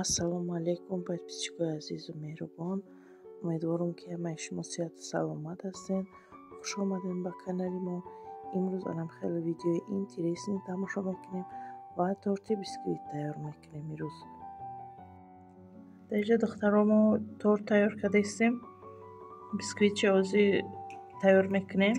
ассалому алейкум подписчикои азизу меҳрубон. Умедворам ки ҳамаи шумо сеҳату саломат ҳастен. хуш омадем ба канали мо. имрӯз анам хеле видеои интересни тамошо мекунем ва торти бисквит тайёр мекунем. имрӯз дар инҷа духтаро мо торт тайёр кардастем. бисквитчи озӣ тайёр мекунем.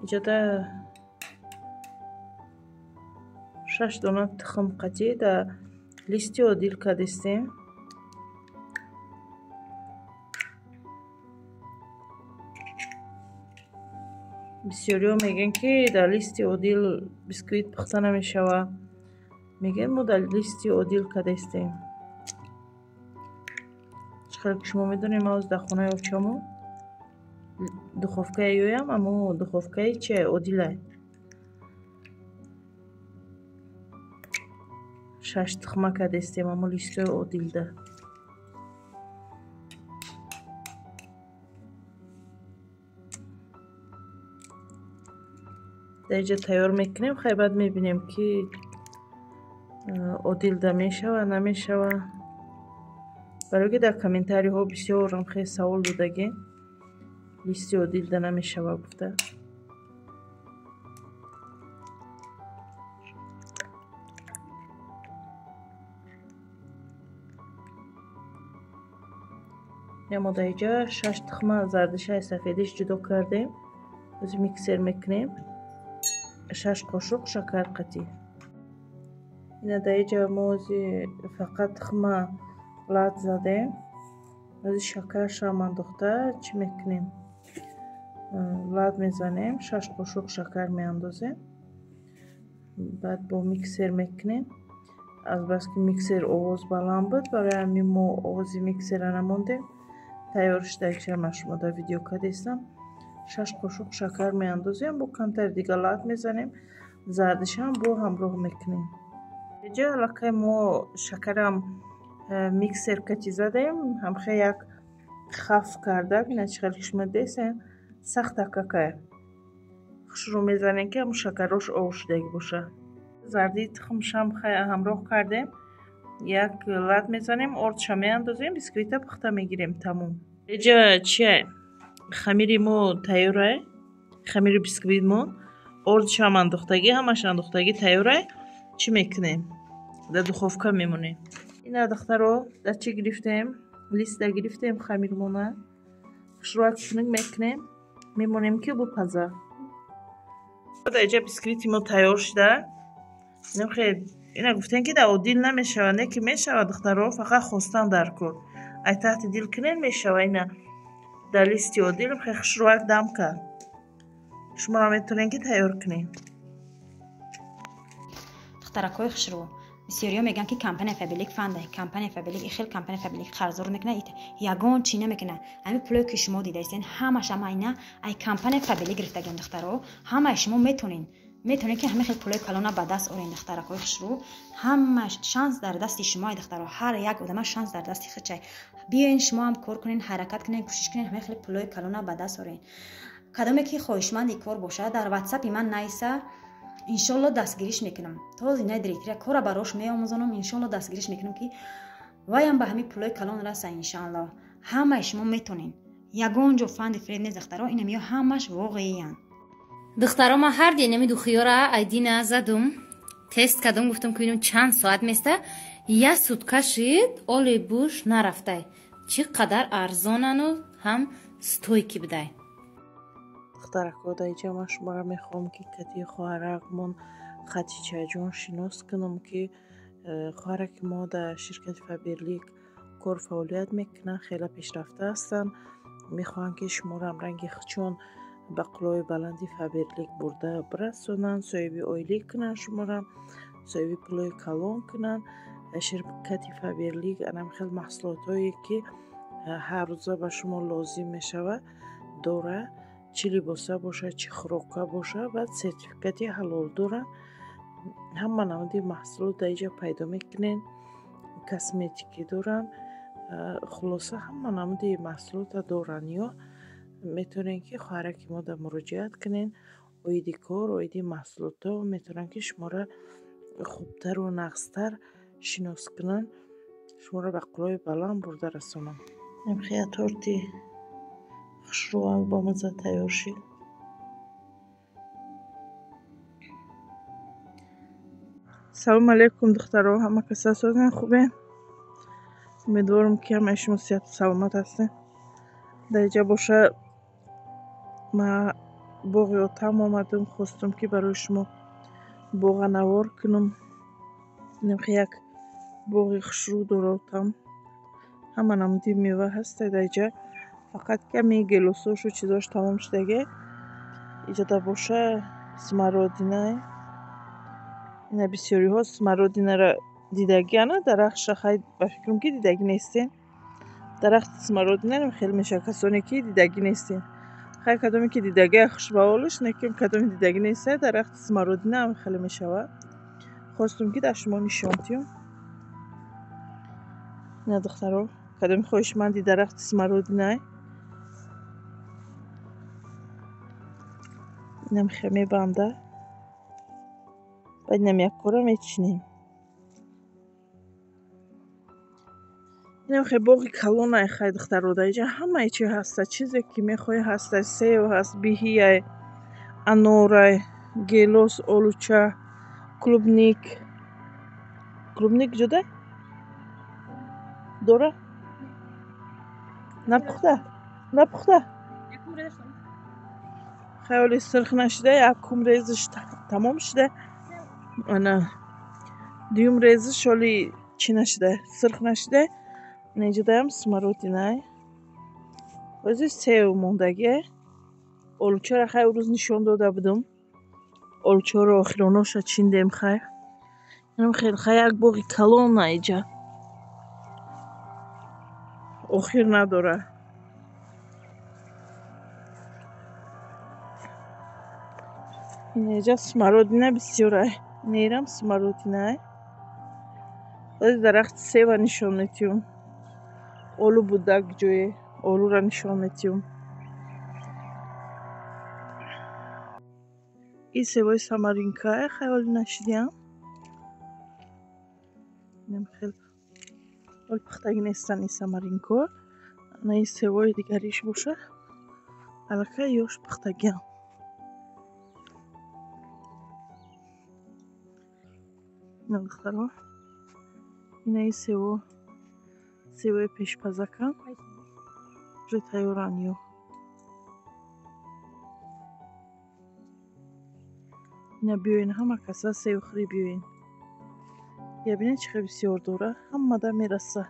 инҷода 6 дона тухм қатӣ дар листи одил кардастем. бисёриҳо мегӯянд ки дар листи одил бисквит пухта намешавад. мегӯянд мо дар листи одил кардастем. чӣ ки шумо медонед ман ҳозир дар хонаи овчамо духовкае ёям, аммо духовкаи чие одилае. 6 тухма кардастем, аммо листои одилда. дар инҷа тайёр мекунем. хай баъд мебинем ки одилда мешава намешава. барои ки дар комментариҳо бисёрам хеле савол додагӣ листи одилда намешава гуфта. мо дар инҷа 6 тухма зардишаи сафедиш ҷудо кардем. ҳозир миксер мекунем. 6 қошуқ шакар қатӣ. ина дар инҷа мо ҳозир фақат тухма лад задем. ҳозир шакаршам андохта чӣ мекунем? лад мезанем. 6 қошуқ шакар меандозем. баъд бо миксер мекунем. албаски миксер овоз баланд буд, барои ҳамин мо овози миксера намондем. тайёриш дар инҷа ман шумо дар видео кардастам. 6 қошуқ шакар меандозем. бо камтари дига лад мезанем. зардишам бо ҳамроҳ мекунем. инҷа аллакай мо шакарам миксер кати задем. ҳамхе як хаф кардак. ина чӣ хеле шумо десен сахта какая. хушрӯ мезанем ки ҳамун шакарош ов шудаги боша. зарди тухмшам ҳамроҳ кардем. як лад мезанем, ордша меандозем, бисквита пухта мегирем. тамом. инҷа чие? хамири мо тайёрае. хамири бисквит мо ордшам андохтагӣ, ҳамаш андохтагӣ тайёрае. чӣ мекунем? дар духовка мемонем. ина духтаро дар чӣ гирифтем? листда гирифтем хамирмона. хушрӯак тунук мекунем. мемонем ки бупаза. дар инҷа бисквити мо тайёр шуда. ина гуфтем ки дар одил намешава. не ки мешава духтаро, фақат хостан дар кор. ай таҳти дил кунен мешава. ина дар листи одил хеле хушрӯак дам кард. шуморо метавонем ки тайёр кунем. духтаракои хушрӯ, бисёриҳо мегӯянд ки компания фабелик фанда. компания фабелик хеле компания фабелик қарзор мекуна. ягон чӣ намекуна. ҳамин пулое ки шумо дидаистен ҳамаш айна ай компания фабелик гирифтаган духтаро. ҳамаи шумо метонед ки ҳамин хел пулои калона ба даст орен. духтаракои хушрӯ, ҳамаш шанс дар дасти шумо. духтаро ҳар як одама шанс дар дасти хичай. биёин шумо ҳам кор кунед, ҳаракат кунед, кӯшиш кунед ҳамин хел пулои калона ба даст орен. кадоме ки хоҳишманди кор бошад дар ватсапи ман наиса. иншолло дастгириш мекунам. то зинаи директора кора барош меомӯзонам. иншолло дастгириш мекунам ки ваям ба ҳамин пулои калон раса. иншалло ҳамаи шумо метонед. ягон ҷо фанди фред нест духтаро. ина миё ҳамаш воқеиян. духтаро ман ҳар ден нами духиёра айдина задум тест кардам. гуфтам ки бинам чанд соат места. як сутка шид оли буш нарафтай. чӣ қадар арзонану ҳам стойки будай. духтарако дар инҷа ман шуморо мехоҳам ки кати хоҳаракмон хатичаҷон шинос кунам ки хоҳараки мо дар ширкати фаберлик кор фаъолият мекунанд. хеле пешрафта ҳастанд. мехоҳам ки шуморо ранги хичон ба қулои баланди фаберлик бурда бирасонанд. соҳиби оилӣ кунанд. шуморо соҳиби пулои калон кунанд. ширкати фаберлик анам хел маҳсулотое ки ҳаррӯза ба шумо лозим мешавад дора. чӣ либоса бошад, чӣ хӯрока бошад, баъд сертификати ҳалол дорад. ҳама намуди маҳсулот дар инҷа пайдо мекунед. косметикӣ доранд. хулоса ҳама намуди маҳсулота доранд. ё метавонед ки хоҳараки мо дар муроҷиат кунед. оиди кор, оиди маҳсулотҳо метавонанд ки шуморо хубтару нағзтар шинос кунанд. شما به قلوی بلند برده رسانم. نمیخواه تورتی خشروک با مزه تیار شد. سلام علیکم دخترها، همه کسا سازن خوبه؟ امیدوارم که همه شما صحت و سلامت هستین. در اینجا باشه ما باغ اتم آمدم، خواستم که برای شما باغ نوار کنم. نمیخواه یک باغ خشرو دارم. همه نمودی میوه هست در اینجا، فقط کمی گلوسوش و چیزاش تمام شدگه. اینجا در باشه سمرادینه. اینا بسیاری ها سمرادینه را دیدگی نه، درخت خیلی بفکرم که دیدگی نیستین. درخت سمرادینه خیلی میشه کسانی که دیدگی نیستین. خیلی کدومی که دیدگی خوش باولش نکیم، کدومی دیدگی نیسته. درخت سمرادینه هم خیلی میشه. خواستم که در شما نشان دیم. نه دخترها، کدومی خواهش من دی درخت سمرادینه نمیخواه میبنده. باید نمی یک کارم میچینیم. نمیخواه باقی کلونه خیلی دخترها در اینجا همه چی هسته. چیزی که میخواه هسته. سیو هست، بیهی، انور، گلوس، اولوچه، کلوبنیک. کلوبنیک جده؟ دوره؟ نپخته؟ خیلی سرخ نشده. یکم ریزش تمام شده. نه دیوم ریزش ولی چی نشده، سرخ نشده. اینجا دایم سمرادینه وزی سیو موندگی. اولوچه را خیلی روز نشان داده بودم. اولوچه را آخراناش چیندیم. خیلی یک باقی کلان اینجا آخر نداره. اینجا سمرادینه بسیاره. نیرم سمرادینه ولی درخت سیو نشان میتیم. اولو بودک جوی اولو را نشان میتیم. این سیوای سامارینکا خیلی نشدیم. خیلی ولی پختگی نیستن این سامارینکا. نه این سیوای دیگریش باشه. الکه یاش پختگی هم. نه دخترها، این سیوای پیش پزکم جو تایورانیو. اینا بیوین همه کسا سیو خری بیوین. یا بینه چه بسیار دوره همه ده میرسه.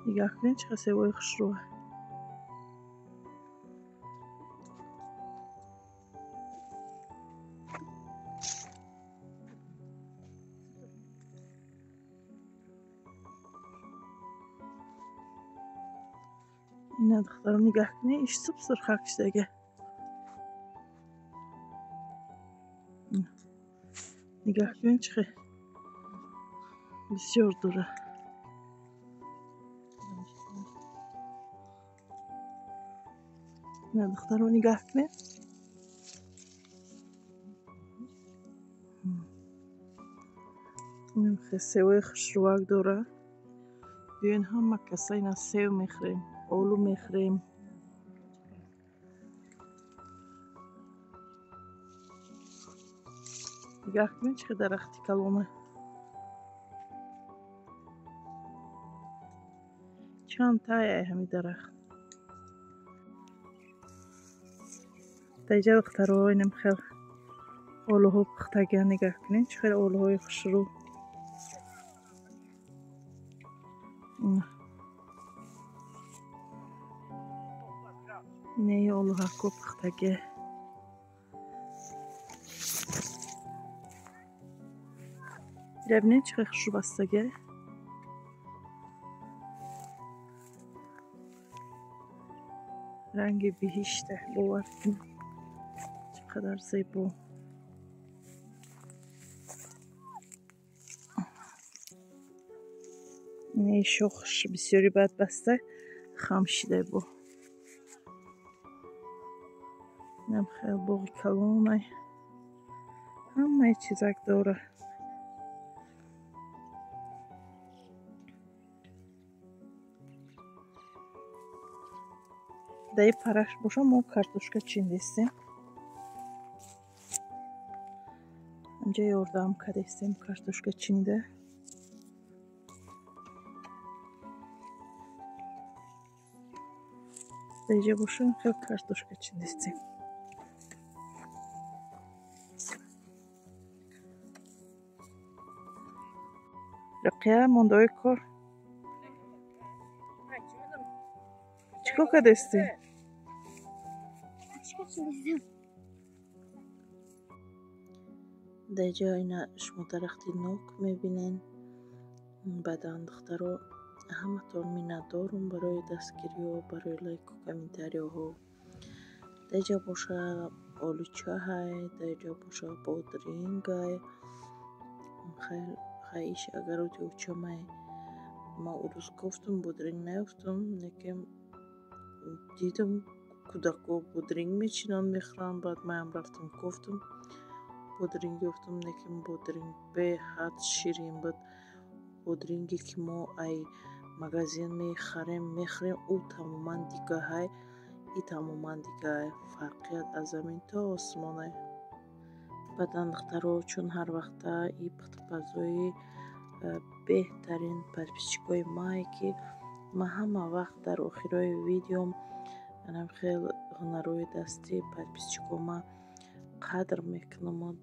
نگاه کنین چه سیوای خوش روه. اینا دخترم نگاه کنین ایش سب سرخک شدگه. نگاه کنین چه بسیار دوره. اینا دخترم نگاه کنین. این خیلی سیوای خوش روک داره. بیاین همه کسا اینا سیو میخریم، اولو میخریم. نگاه کنین چه درختی کلونه. چند تایه همی درخت. در اینجا دخترها اینم خیلی اولوها پختگی. نگاه کنین چه خیلی اولوهای خوش رو. اینه یه اولوها که پختگی. ببینید چه خوش رو بستگی. رنگ بهشته باور کن چقدر زیبا. اینه شخش بسیاری بد بسته خم شده با. اینم خیلی باقی کلونه. ҳамаи чизак дора. дай параш боша мо картошка чиндистем. инҷа ёрдам кардистем картошка чинда. дайҷа боша хел картошка чиндистем. рақия мондаои кор чӣ кор кардистем? дайҷа ина шумо дарахти нок мебинен. баъдан духтаро ҳаматон миннатдорум барои дастгириҳо, барои лайку комментариҳо. дайҷа боша олучаҳай, дайҷа боша бодрингай. хайш агароти учамай ма урӯз гуфтум бодринг наёфтум, лекин дидум кӯдако бодринг мечинанд мехӯранд. баъд маям рафтам гуфтум бодринг ёфтум, лекин бодринг беҳад ширин буд. бодринге ки мо ай магазин мехарем ӯ тамоман дигаҳай, и тамоман дигаҳай. фарқият аз замин то осмонай. баъдан духтаро чун ҳар вақта и ғазои беҳтарин подписчикои мае ки ма ҳама вақт дар охирои видеом хел ҳунарҳои дастӣ подписчикома қадр мекунам.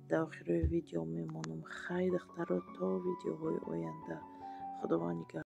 дар охирои видео мемонам. хай духтаро то видеоҳои оянда. худованд нигоҳбон.